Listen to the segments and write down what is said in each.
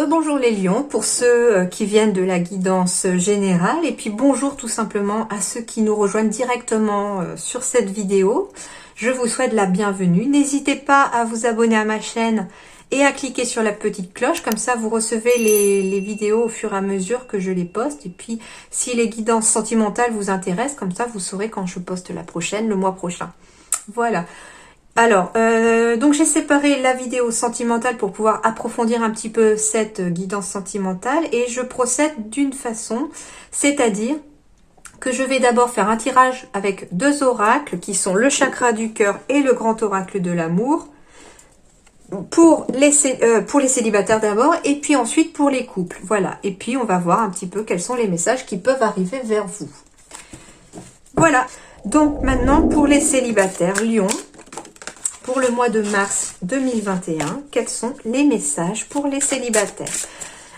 Rebonjour les lions pour ceux qui viennent de la guidance générale et puis bonjour tout simplement à ceux qui nous rejoignent directement sur cette vidéo. Je vous souhaite la bienvenue. N'hésitez pas à vous abonner à ma chaîne et à cliquer sur la petite cloche, comme ça vous recevez les vidéos au fur et à mesure que je les poste. Et puis si les guidances sentimentales vous intéressent, comme ça vous saurez quand je poste la prochaine, le mois prochain. Voilà. Alors, donc j'ai séparé la vidéo sentimentale pour pouvoir approfondir un petit peu cette guidance sentimentale et je procède d'une façon, c'est-à-dire que je vais d'abord faire un tirage avec deux oracles qui sont le chakra du cœur et le grand oracle de l'amour pour les célibataires d'abord et puis ensuite pour les couples. Voilà, et puis on va voir un petit peu quels sont les messages qui peuvent arriver vers vous. Voilà, donc maintenant pour les célibataires Lion. Pour le mois de mars 2021, quels sont les messages pour les célibataires?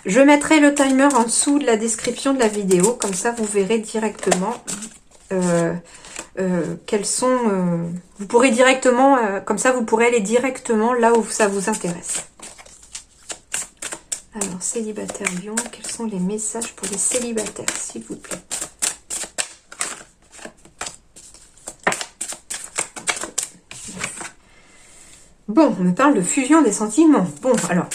Je mettrai le timer en dessous de la description de la vidéo, comme ça vous verrez directement quels sont... vous pourrez directement, comme ça vous pourrez aller directement là où ça vous intéresse. Alors, célibataire Lion, quels sont les messages pour les célibataires, s'il vous plaît? Bon, on me parle de fusion des sentiments. Bon, alors,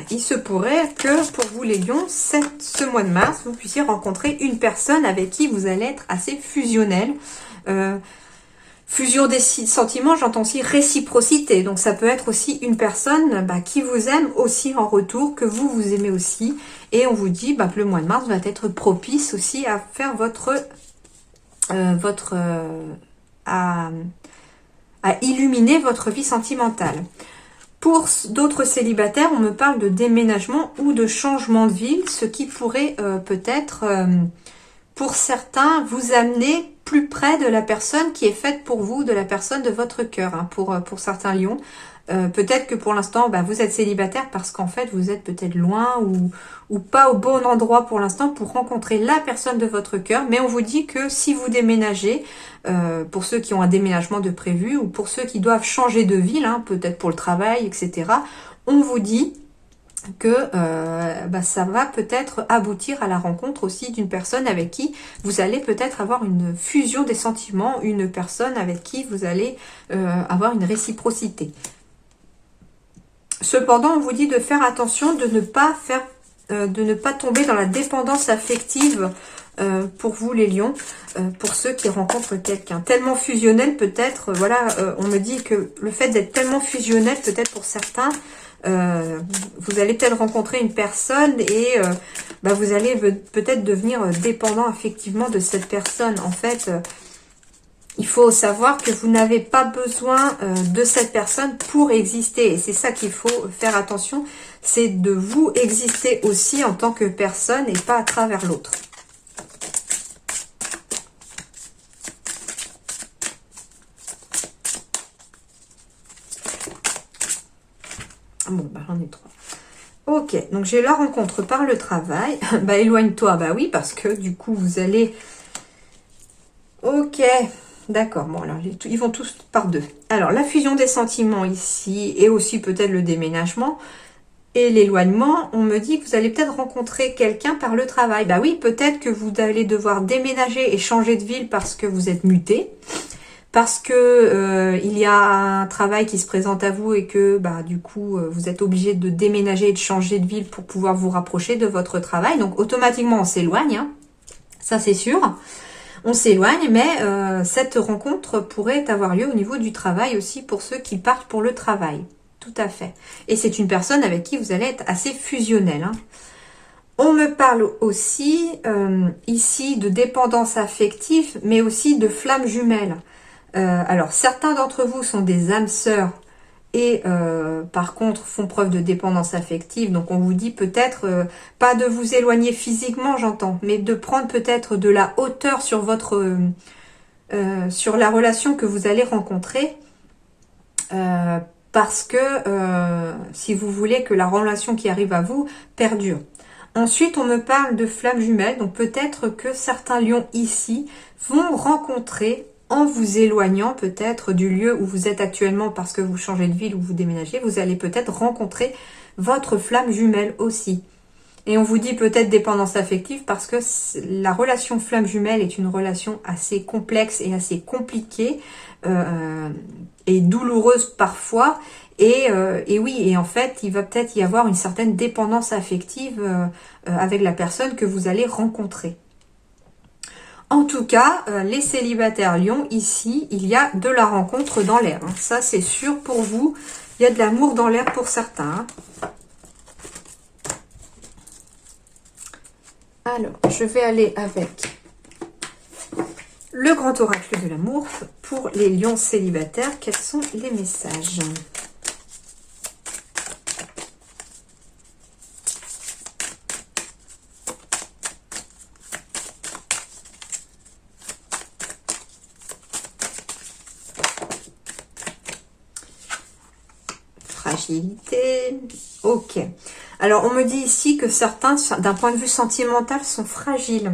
il se pourrait que pour vous les lions, ce mois de mars, vous puissiez rencontrer une personne avec qui vous allez être assez fusionnel. Fusion des sentiments, j'entends aussi réciprocité. Donc, ça peut être aussi une personne qui vous aime aussi en retour, que vous aimez aussi. Et on vous dit que le mois de mars va être propice aussi à faire à illuminer votre vie sentimentale. Pour d'autres célibataires, on me parle de déménagement ou de changement de ville, ce qui pourrait peut-être, pour certains, vous amener plus près de la personne qui est faite pour vous, de la personne de votre cœur, hein, pour certains lions. Peut-être que pour l'instant, vous êtes célibataire parce qu'en fait, vous êtes peut-être loin ou pas au bon endroit pour l'instant pour rencontrer la personne de votre cœur. Mais on vous dit que si vous déménagez, pour ceux qui ont un déménagement de prévu ou pour ceux qui doivent changer de ville, hein, peut-être pour le travail, etc., on vous dit que ça va peut-être aboutir à la rencontre aussi d'une personne avec qui vous allez peut-être avoir une fusion des sentiments, une personne avec qui vous allez avoir une réciprocité. Cependant, on vous dit de faire attention, de ne pas tomber dans la dépendance affective pour vous les lions, pour ceux qui rencontrent quelqu'un. Tellement fusionnel peut-être, on me dit que le fait d'être tellement fusionnel peut-être pour certains, vous allez peut-être rencontrer une personne et vous allez peut-être devenir dépendant effectivement de cette personne. En fait, il faut savoir que vous n'avez pas besoin de cette personne pour exister. Et c'est ça qu'il faut faire attention, c'est de vous exister aussi en tant que personne et pas à travers l'autre. Bon, j'en ai 3. Ok, donc j'ai la rencontre par le travail. Éloigne-toi, oui, parce que du coup, vous allez... Ok, d'accord. Bon, alors, ils vont tous par deux. Alors, la fusion des sentiments ici, et aussi peut-être le déménagement et l'éloignement, on me dit que vous allez peut-être rencontrer quelqu'un par le travail. Oui, peut-être que vous allez devoir déménager et changer de ville parce que vous êtes muté. Parce que il y a un travail qui se présente à vous et que du coup vous êtes obligé de déménager et de changer de ville pour pouvoir vous rapprocher de votre travail. Donc automatiquement on s'éloigne, hein. Ça c'est sûr. On s'éloigne, mais cette rencontre pourrait avoir lieu au niveau du travail aussi pour ceux qui partent pour le travail. Tout à fait. Et c'est une personne avec qui vous allez être assez fusionnel, hein. On me parle aussi ici de dépendance affective, mais aussi de flammes jumelles. Alors, certains d'entre vous sont des âmes sœurs et par contre font preuve de dépendance affective. Donc, on vous dit peut-être pas de vous éloigner physiquement, j'entends, mais de prendre peut-être de la hauteur sur sur la relation que vous allez rencontrer. Parce que si vous voulez que la relation qui arrive à vous perdure. Ensuite, on me parle de flammes jumelles. Donc, peut-être que certains lions ici vont rencontrer, en vous éloignant peut-être du lieu où vous êtes actuellement parce que vous changez de ville ou vous déménagez, vous allez peut-être rencontrer votre flamme jumelle aussi. Et on vous dit peut-être dépendance affective parce que la relation flamme jumelle est une relation assez complexe et assez compliquée et douloureuse parfois. Et oui, et en fait, il va peut-être y avoir une certaine dépendance affective avec la personne que vous allez rencontrer. En tout cas, les célibataires Lion, ici, il y a de la rencontre dans l'air. Hein. Ça, c'est sûr pour vous. Il y a de l'amour dans l'air pour certains. Hein. Alors, je vais aller avec le grand oracle de l'amour pour les lions célibataires. Quels sont les messages? Fragilité. Ok. Alors, on me dit ici que certains, d'un point de vue sentimental, sont fragiles.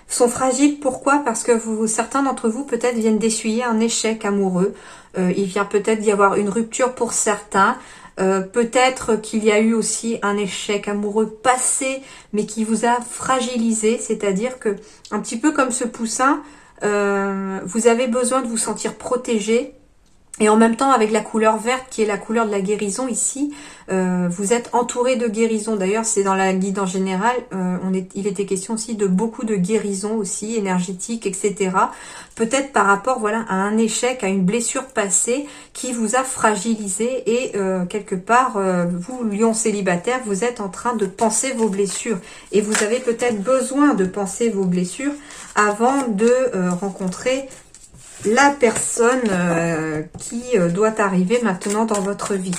Sont fragiles, pourquoi? Parce que certains d'entre vous, peut-être, viennent d'essuyer un échec amoureux. Il vient peut-être d'y avoir une rupture pour certains. Peut-être qu'il y a eu aussi un échec amoureux passé, mais qui vous a fragilisé. C'est-à-dire que, un petit peu comme ce poussin, vous avez besoin de vous sentir protégé. Et en même temps, avec la couleur verte, qui est la couleur de la guérison ici, vous êtes entouré de guérison. D'ailleurs, c'est dans la guide en général, il était question aussi de beaucoup de guérison aussi, énergétique, etc. Peut-être par rapport voilà, à un échec, à une blessure passée qui vous a fragilisé. Et quelque part, vous, lion célibataire, vous êtes en train de penser vos blessures. Et vous avez peut-être besoin de penser vos blessures avant de rencontrer la personne qui doit arriver maintenant dans votre vie.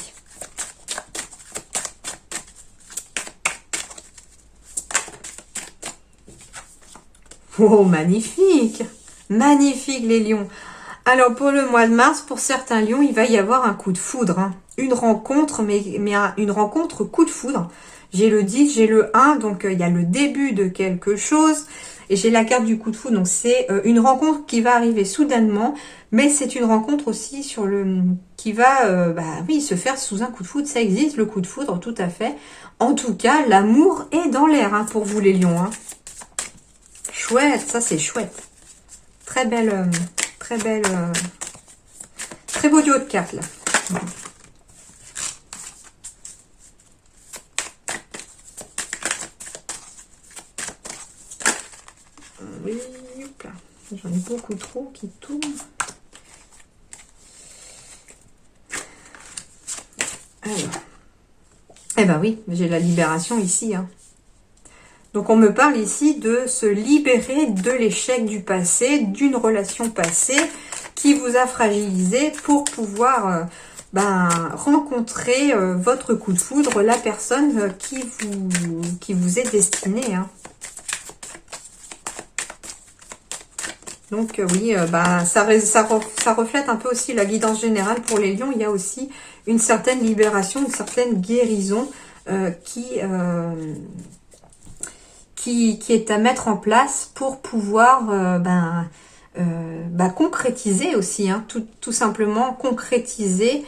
Oh, magnifique! Magnifique les lions! Alors pour le mois de mars, pour certains lions, il va y avoir un coup de foudre. Hein. Une rencontre, mais une rencontre coup de foudre. J'ai le 10, j'ai le 1, donc il y a le début de quelque chose. Et j'ai la carte du coup de foudre, donc c'est une rencontre qui va arriver soudainement, mais c'est une rencontre aussi qui va oui, se faire sous un coup de foudre. Ça existe, le coup de foudre, tout à fait. En tout cas, l'amour est dans l'air hein, pour vous les lions. Hein. Chouette, ça c'est chouette. Très belle, très beau duo de cartes là. Oui, j'en ai beaucoup trop qui tournent. Alors, eh ben oui, j'ai la libération ici. Hein. Donc on me parle ici de se libérer de l'échec du passé, d'une relation passée qui vous a fragilisé pour pouvoir rencontrer votre coup de foudre, la personne qui vous est destinée. Hein. Donc oui, ça reflète un peu aussi la guidance générale pour les lions. Il y a aussi une certaine libération, une certaine guérison qui est à mettre en place pour pouvoir concrétiser aussi, hein, tout simplement concrétiser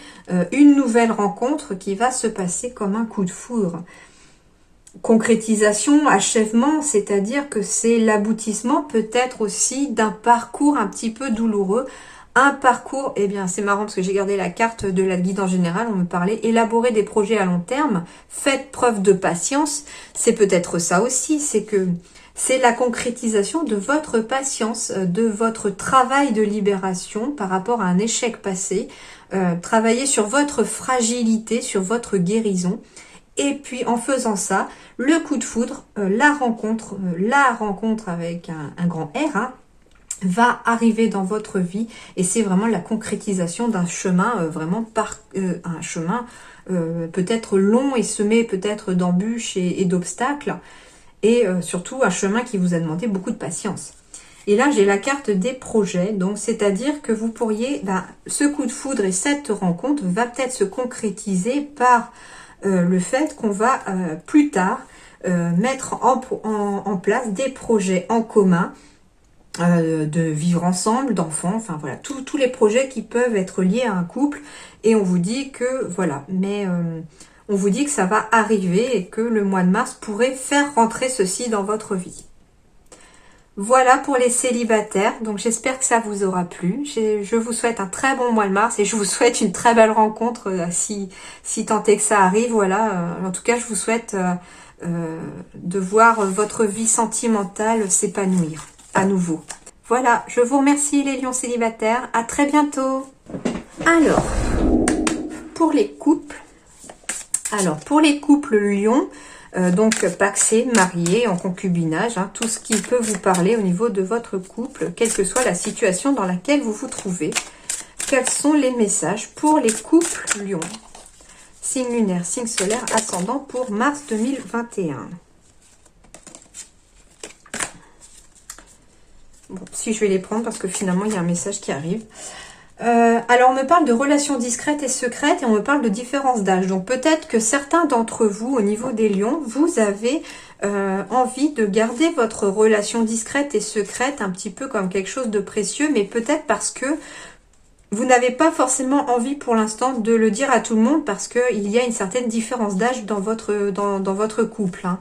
une nouvelle rencontre qui va se passer comme un coup de foudre. Concrétisation, achèvement, c'est-à-dire que c'est l'aboutissement peut-être aussi d'un parcours un petit peu douloureux. Un parcours, eh bien c'est marrant parce que j'ai gardé la carte de la guide en général, on me parlait, élaborer des projets à long terme, faites preuve de patience, c'est peut-être ça aussi, c'est que c'est la concrétisation de votre patience, de votre travail de libération par rapport à un échec passé, travailler sur votre fragilité, sur votre guérison. Et puis en faisant ça, le coup de foudre, la rencontre avec un grand R, hein, va arriver dans votre vie. Et c'est vraiment la concrétisation d'un chemin, un chemin peut-être long et semé peut-être d'embûches et d'obstacles. Et surtout un chemin qui vous a demandé beaucoup de patience. Et là, j'ai la carte des projets. Donc, c'est-à-dire que vous pourriez, ce coup de foudre et cette rencontre va peut-être se concrétiser par le fait qu'on va plus tard mettre en place des projets en commun, de vivre ensemble, d'enfants, enfin voilà, tous les projets qui peuvent être liés à un couple. Et on vous dit que voilà, mais on vous dit que ça va arriver et que le mois de mars pourrait faire rentrer ceci dans votre vie. Voilà pour les célibataires, donc j'espère que ça vous aura plu. Je vous souhaite un très bon mois de mars et je vous souhaite une très belle rencontre si tant est que ça arrive. Voilà, en tout cas je vous souhaite de voir votre vie sentimentale s'épanouir à nouveau. Voilà, je vous remercie les lions célibataires, à très bientôt. Alors, pour les couples lions, donc pacsés, mariés, en concubinage, hein, tout ce qui peut vous parler au niveau de votre couple, quelle que soit la situation dans laquelle vous vous trouvez. Quels sont les messages pour les couples lions? Signe lunaire, signe solaire, ascendant pour mars 2021. Bon, si je vais les prendre parce que finalement il y a un message qui arrive. Alors on me parle de relations discrètes et secrètes et on me parle de différence d'âge. Donc peut-être que certains d'entre vous au niveau des lions, vous avez envie de garder votre relation discrète et secrète un petit peu comme quelque chose de précieux, mais peut-être parce que vous n'avez pas forcément envie pour l'instant de le dire à tout le monde parce qu'il y a une certaine différence d'âge dans votre couple. Hein.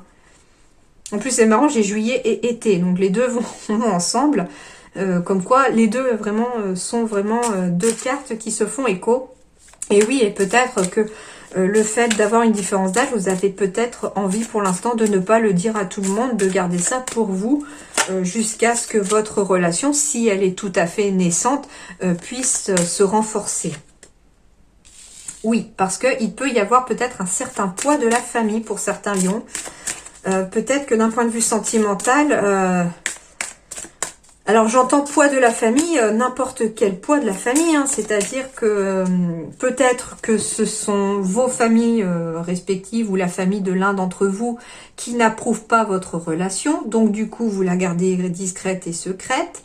En plus c'est marrant, j'ai juillet et été, donc les deux vont ensemble. Comme quoi les deux vraiment sont vraiment deux cartes qui se font écho. Et oui, et peut-être que le fait d'avoir une différence d'âge, vous avez peut-être envie pour l'instant de ne pas le dire à tout le monde, de garder ça pour vous jusqu'à ce que votre relation, si elle est tout à fait naissante, puisse se renforcer. Oui, parce qu'il peut y avoir peut-être un certain poids de la famille pour certains lions. Peut-être que d'un point de vue sentimental... Alors j'entends poids de la famille, n'importe quel poids de la famille, hein, c'est-à-dire que peut-être que ce sont vos familles respectives ou la famille de l'un d'entre vous qui n'approuve pas votre relation, donc du coup vous la gardez discrète et secrète.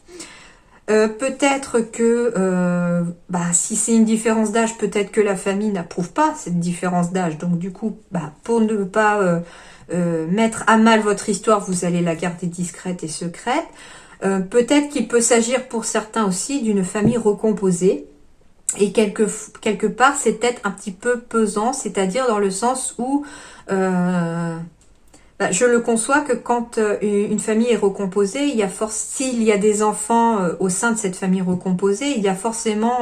Peut-être que si c'est une différence d'âge, peut-être que la famille n'approuve pas cette différence d'âge, donc du coup pour ne pas mettre à mal votre histoire, vous allez la garder discrète et secrète. Peut-être qu'il peut s'agir pour certains aussi d'une famille recomposée et quelque part c'est peut-être un petit peu pesant, c'est-à-dire dans le sens où je le conçois que quand une famille est recomposée, s'il y a des enfants au sein de cette famille recomposée, il y a forcément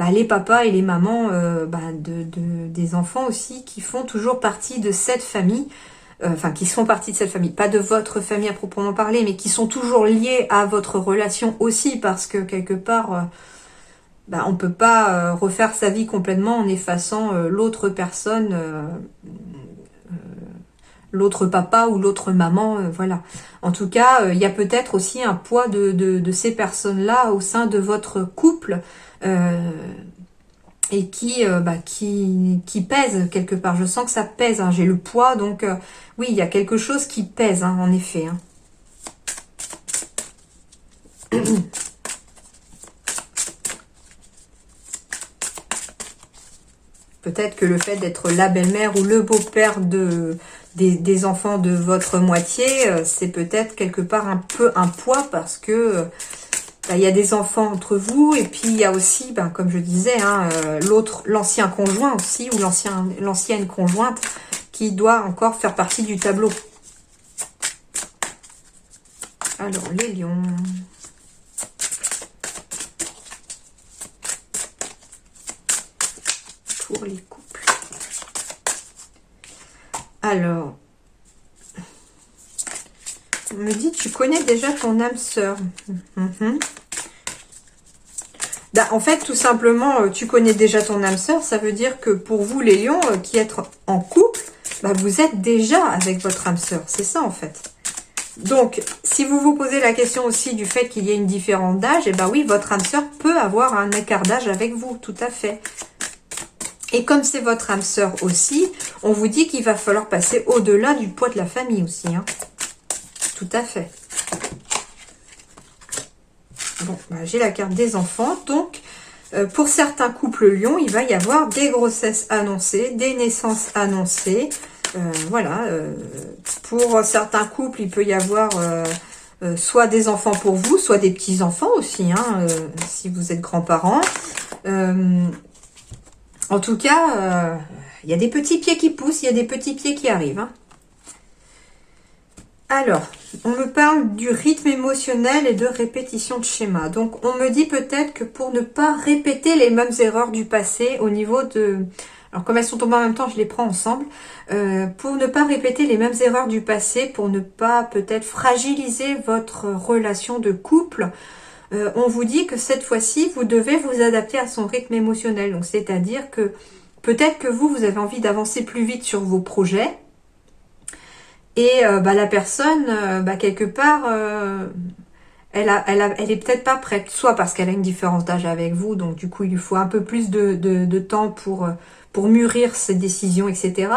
les papas et les mamans des enfants aussi qui font toujours partie de cette famille. Qui font partie de cette famille, pas de votre famille à proprement parler, mais qui sont toujours liés à votre relation aussi, parce que quelque part, on ne peut pas refaire sa vie complètement en effaçant l'autre personne, l'autre papa ou l'autre maman, voilà. En tout cas, il y a peut-être aussi un poids de ces personnes-là au sein de votre couple, et qui pèse quelque part. Je sens que ça pèse, hein. J'ai le poids, donc oui, il y a quelque chose qui pèse, hein, en effet. Hein. Peut-être que le fait d'être la belle-mère ou le beau-père des enfants de votre moitié, c'est peut-être quelque part un peu un poids parce que... il y a des enfants entre vous et puis il y a aussi, comme je disais, hein, l'ancien conjoint aussi ou l'ancienne conjointe qui doit encore faire partie du tableau. Alors, les lions. Pour les couples. Alors, on me dit, tu connais déjà ton âme sœur. En fait, tout simplement, tu connais déjà ton âme sœur, ça veut dire que pour vous, les lions, qui êtes en couple, vous êtes déjà avec votre âme sœur. C'est ça, en fait. Donc, si vous vous posez la question aussi du fait qu'il y ait une différence d'âge, oui, votre âme sœur peut avoir un écart d'âge avec vous, tout à fait. Et comme c'est votre âme sœur aussi, on vous dit qu'il va falloir passer au-delà du poids de la famille aussi, hein. Tout à fait. Bon, j'ai la carte des enfants. Donc, pour certains couples lions, il va y avoir des grossesses annoncées, des naissances annoncées. Voilà. Pour certains couples, il peut y avoir soit des enfants pour vous, soit des petits-enfants aussi, hein, si vous êtes grands-parents. En tout cas, il y a des petits pieds qui poussent, il y a des petits pieds qui arrivent. Hein. Alors, on me parle du rythme émotionnel et de répétition de schéma. Donc, on me dit peut-être que pour ne pas répéter les mêmes erreurs du passé au niveau de... Alors, comme elles sont tombées en même temps, je les prends ensemble. Pour ne pas répéter les mêmes erreurs du passé, pour ne pas peut-être fragiliser votre relation de couple, on vous dit que cette fois-ci, vous devez vous adapter à son rythme émotionnel. Donc, c'est-à-dire que peut-être que vous avez envie d'avancer plus vite sur vos projets. Et la personne, quelque part, elle est peut-être pas prête. Soit parce qu'elle a une différence d'âge avec vous, donc du coup, il lui faut un peu plus de temps pour mûrir ses décisions, etc.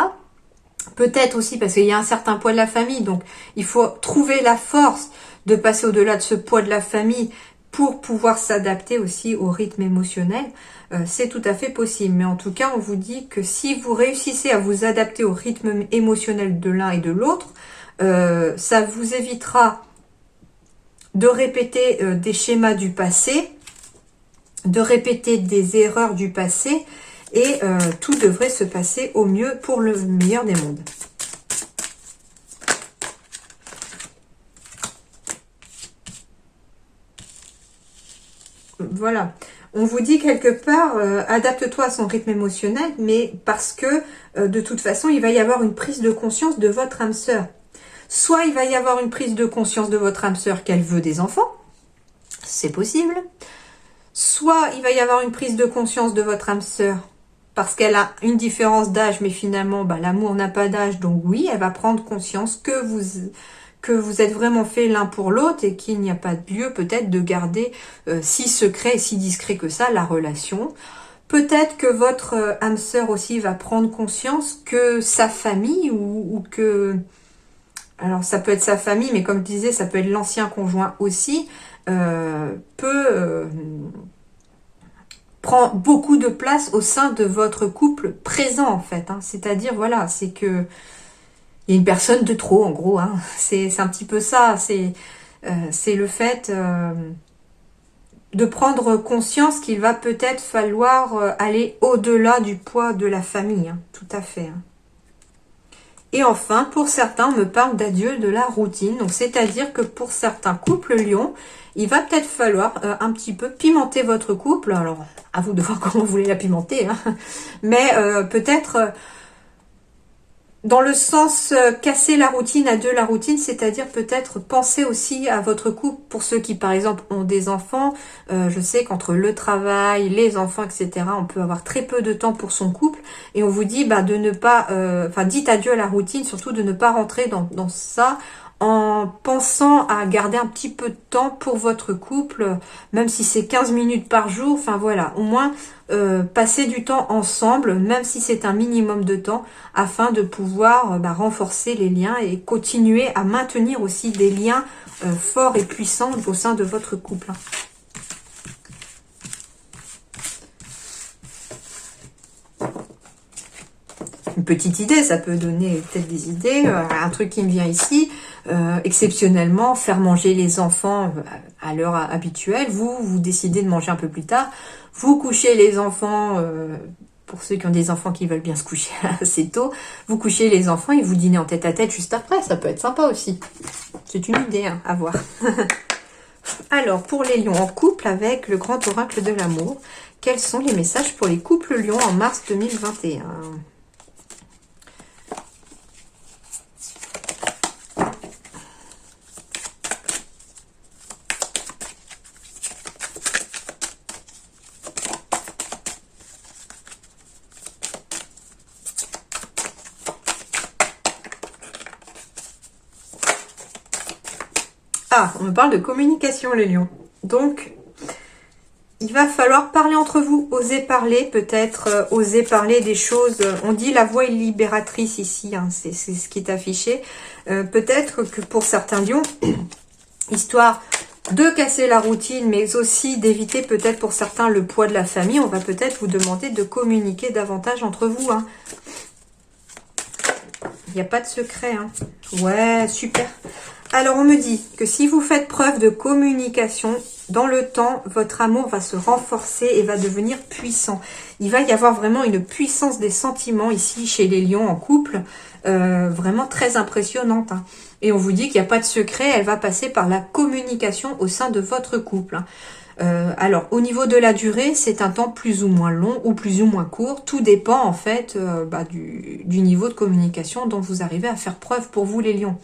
Peut-être aussi parce qu'il y a un certain poids de la famille, donc il faut trouver la force de passer au-delà de ce poids de la famille pour pouvoir s'adapter aussi au rythme émotionnel. C'est tout à fait possible. Mais en tout cas, on vous dit que si vous réussissez à vous adapter au rythme émotionnel de l'un et de l'autre, ça vous évitera de répéter des schémas du passé, de répéter des erreurs du passé, et tout devrait se passer au mieux pour le meilleur des mondes. Voilà. On vous dit quelque part, adapte-toi à son rythme émotionnel, mais parce que de toute façon, il va y avoir une prise de conscience de votre âme sœur. Soit il va y avoir une prise de conscience de votre âme sœur qu'elle veut des enfants, c'est possible. Soit il va y avoir une prise de conscience de votre âme sœur parce qu'elle a une différence d'âge, mais finalement, l'amour n'a pas d'âge, donc oui, elle va prendre conscience que vous êtes vraiment fait l'un pour l'autre et qu'il n'y a pas de lieu peut-être de garder si secret et si discret que ça la relation. Peut-être que votre âme sœur aussi va prendre conscience que sa famille ou que... Alors ça peut être sa famille, mais comme je disais, ça peut être l'ancien conjoint aussi, prend beaucoup de place au sein de votre couple présent en fait. Hein. C'est-à-dire, voilà, c'est que il y a une personne de trop en gros. Hein. C'est un petit peu ça. C'est le fait de prendre conscience qu'il va peut-être falloir aller au-delà du poids de la famille. Hein. Tout à fait. Hein. Et enfin, pour certains, on me parle d'adieu de la routine. Donc, c'est-à-dire que pour certains couples lions, il va peut-être falloir un petit peu pimenter votre couple. Alors, à vous de voir comment vous voulez la pimenter. Hein. Mais peut-être dans le sens casser la routine, adieu la routine, c'est-à-dire peut-être penser aussi à votre couple. Pour ceux qui, par exemple, ont des enfants, je sais qu'entre le travail, les enfants, etc., on peut avoir très peu de temps pour son couple. Et on vous dit de ne pas... dites adieu à la routine, surtout de ne pas rentrer dans ça en pensant à garder un petit peu de temps pour votre couple, même si c'est 15 minutes par jour. Enfin voilà, au moins passer du temps ensemble, même si c'est un minimum de temps, afin de pouvoir renforcer les liens et continuer à maintenir aussi des liens forts et puissants au sein de votre couple. Une petite idée, ça peut donner peut-être des idées. Un truc qui me vient ici, exceptionnellement, faire manger les enfants à l'heure habituelle. Vous décidez de manger un peu plus tard. Vous couchez les enfants, pour ceux qui ont des enfants qui veulent bien se coucher assez tôt. Vous couchez les enfants et vous dînez en tête-à-tête juste après. Ça peut être sympa aussi. C'est une idée hein, à voir. Alors, pour les lions en couple avec le grand oracle de l'amour, quels sont les messages pour les couples lions en mars 2021 ? Ah, on me parle de communication, les lions. Donc, il va falloir parler entre vous, oser parler, peut-être oser parler des choses. On dit la voix est libératrice ici, hein, c'est ce qui est affiché. Peut-être que pour certains lions, histoire de casser la routine, mais aussi d'éviter peut-être pour certains le poids de la famille, on va peut-être vous demander de communiquer davantage entre vous. Hein. Il n'y a pas de secret. Hein. Ouais, super. Alors, on me dit que si vous faites preuve de communication, dans le temps, votre amour va se renforcer et va devenir puissant. Il va y avoir vraiment une puissance des sentiments ici chez les lions en couple, vraiment très impressionnante, hein. Et on vous dit qu'il n'y a pas de secret, elle va passer par la communication au sein de votre couple, hein. Alors, au niveau de la durée, c'est un temps plus ou moins long ou plus ou moins court. Tout dépend en fait du niveau de communication dont vous arrivez à faire preuve pour vous les lions.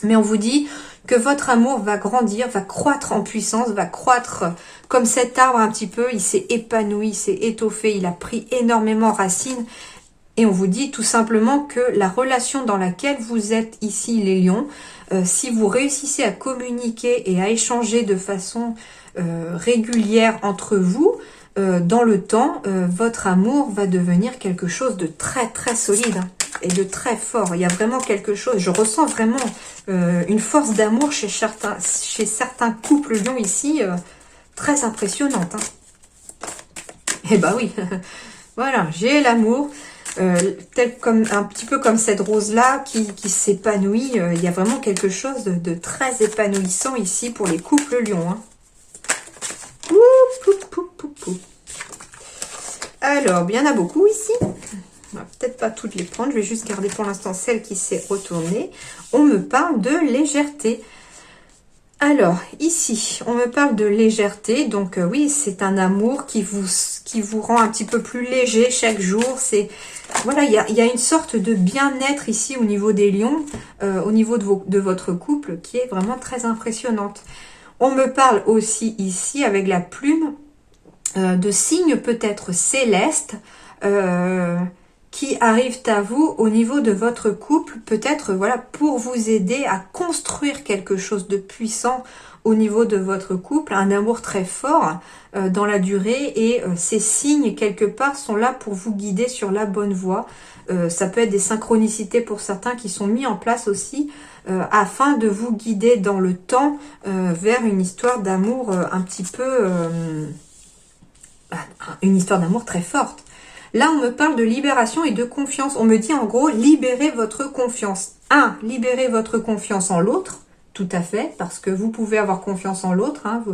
Mais on vous dit que votre amour va grandir, va croître en puissance, va croître comme cet arbre un petit peu. Il s'est épanoui, il s'est étoffé, il a pris énormément racine. Et on vous dit tout simplement que la relation dans laquelle vous êtes ici, les lions, si vous réussissez à communiquer et à échanger de façon régulière entre vous, dans le temps, votre amour va devenir quelque chose de très très solide, hein, et de très fort. Il y a vraiment quelque chose, je ressens vraiment une force d'amour chez certains couples lions ici, très impressionnante, hein. Et bah oui, voilà, j'ai l'amour. Tel comme un petit peu comme cette rose là qui s'épanouit, il y a vraiment quelque chose de très épanouissant ici pour les couples lions, hein. Alors, il y en a beaucoup ici. On va peut-être pas toutes les prendre, je vais juste garder pour l'instant celle qui s'est retournée. On me parle de légèreté. Alors, ici, on me parle de légèreté. Donc, oui, c'est un amour qui vous rend un petit peu plus léger chaque jour. C'est voilà, il y a une sorte de bien-être ici au niveau des lions, au niveau de votre couple, qui est vraiment très impressionnante. On me parle aussi ici, avec la plume, de signes peut-être célestes, qui arrivent à vous au niveau de votre couple, peut-être voilà pour vous aider à construire quelque chose de puissant au niveau de votre couple, un amour très fort dans la durée, et ces signes quelque part sont là pour vous guider sur la bonne voie. Ça peut être des synchronicités pour certains qui sont mis en place aussi afin de vous guider dans le temps vers une histoire d'amour un petit peu une histoire d'amour très forte. Là, on me parle de libération et de confiance. On me dit en gros, libérez votre confiance. Libérez votre confiance en l'autre, tout à fait, parce que vous pouvez avoir confiance en l'autre, hein.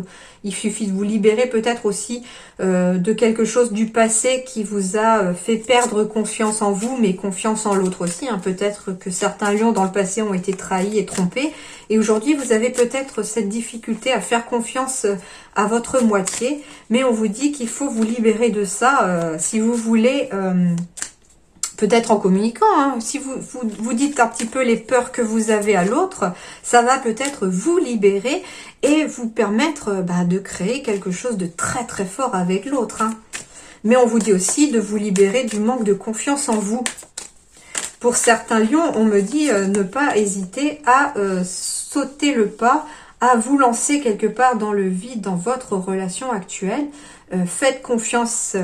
Il suffit de vous libérer peut-être aussi de quelque chose du passé qui vous a fait perdre confiance en vous, mais confiance en l'autre aussi, hein. Peut-être que certains lions dans le passé ont été trahis et trompés, et aujourd'hui vous avez peut-être cette difficulté à faire confiance à votre moitié, mais on vous dit qu'il faut vous libérer de ça si vous voulez... peut-être en communiquant, hein. Si vous dites un petit peu les peurs que vous avez à l'autre, ça va peut-être vous libérer et vous permettre de créer quelque chose de très très fort avec l'autre, hein. Mais on vous dit aussi de vous libérer du manque de confiance en vous. Pour certains lions, on me dit ne pas hésiter à sauter le pas, à vous lancer quelque part dans le vide dans votre relation actuelle. Faites confiance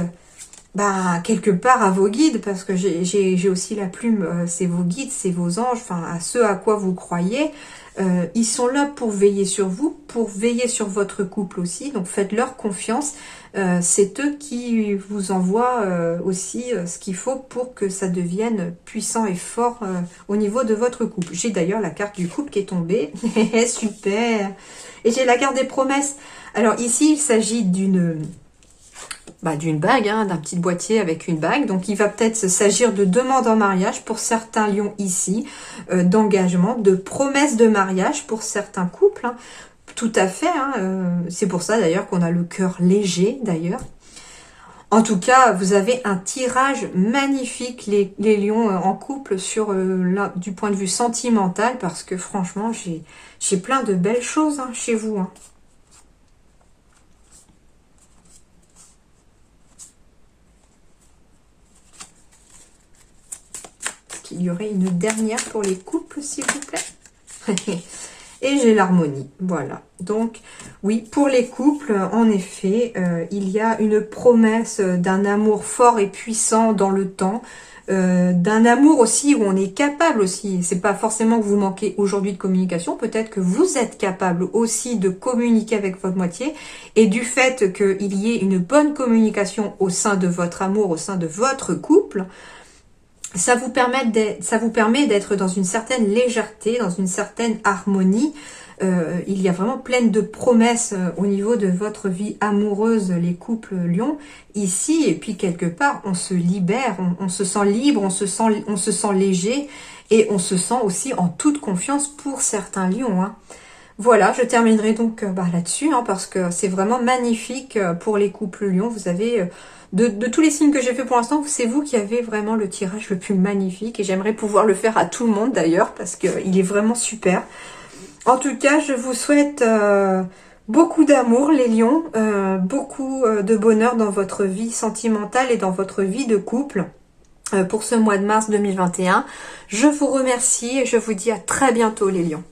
quelque part à vos guides, parce que j'ai aussi la plume, c'est vos guides, c'est vos anges, enfin à ceux à quoi vous croyez. Ils sont là pour veiller sur vous, pour veiller sur votre couple aussi, donc faites-leur confiance. C'est eux qui vous envoient aussi ce qu'il faut pour que ça devienne puissant et fort au niveau de votre couple. J'ai d'ailleurs la carte du couple qui est tombée, super. Et j'ai la carte des promesses. Alors ici, il s'agit d'une bague, hein, d'un petit boîtier avec une bague. Donc il va peut-être s'agir de demande en mariage pour certains lions ici, d'engagement, de promesses de mariage pour certains couples, hein. Tout à fait, hein, c'est pour ça d'ailleurs qu'on a le cœur léger d'ailleurs. En tout cas, vous avez un tirage magnifique, les lions en couple, sur du point de vue sentimental, parce que franchement, j'ai plein de belles choses, hein, chez vous, hein. Il y aurait une dernière pour les couples, s'il vous plaît. Et j'ai l'harmonie, voilà. Donc, oui, pour les couples, en effet, il y a une promesse d'un amour fort et puissant dans le temps, d'un amour aussi où on est capable aussi, c'est pas forcément que vous manquez aujourd'hui de communication, peut-être que vous êtes capable aussi de communiquer avec votre moitié, et du fait qu'il y ait une bonne communication au sein de votre amour, au sein de votre couple, Ça vous permet d'être dans une certaine légèreté, dans une certaine harmonie. Il y a vraiment plein de promesses au niveau de votre vie amoureuse, les couples lions, ici. Et puis quelque part, on se libère, on se sent libre, on se sent léger. Et on se sent aussi en toute confiance pour certains lions, hein. Voilà, je terminerai donc là-dessus, hein, parce que c'est vraiment magnifique pour les couples lions. Vous avez, de tous les signes que j'ai fait pour l'instant, c'est vous qui avez vraiment le tirage le plus magnifique. Et j'aimerais pouvoir le faire à tout le monde d'ailleurs, parce qu'il est vraiment super. En tout cas, je vous souhaite beaucoup d'amour, les lions, beaucoup de bonheur dans votre vie sentimentale et dans votre vie de couple pour ce mois de mars 2021. Je vous remercie et je vous dis à très bientôt, les lions.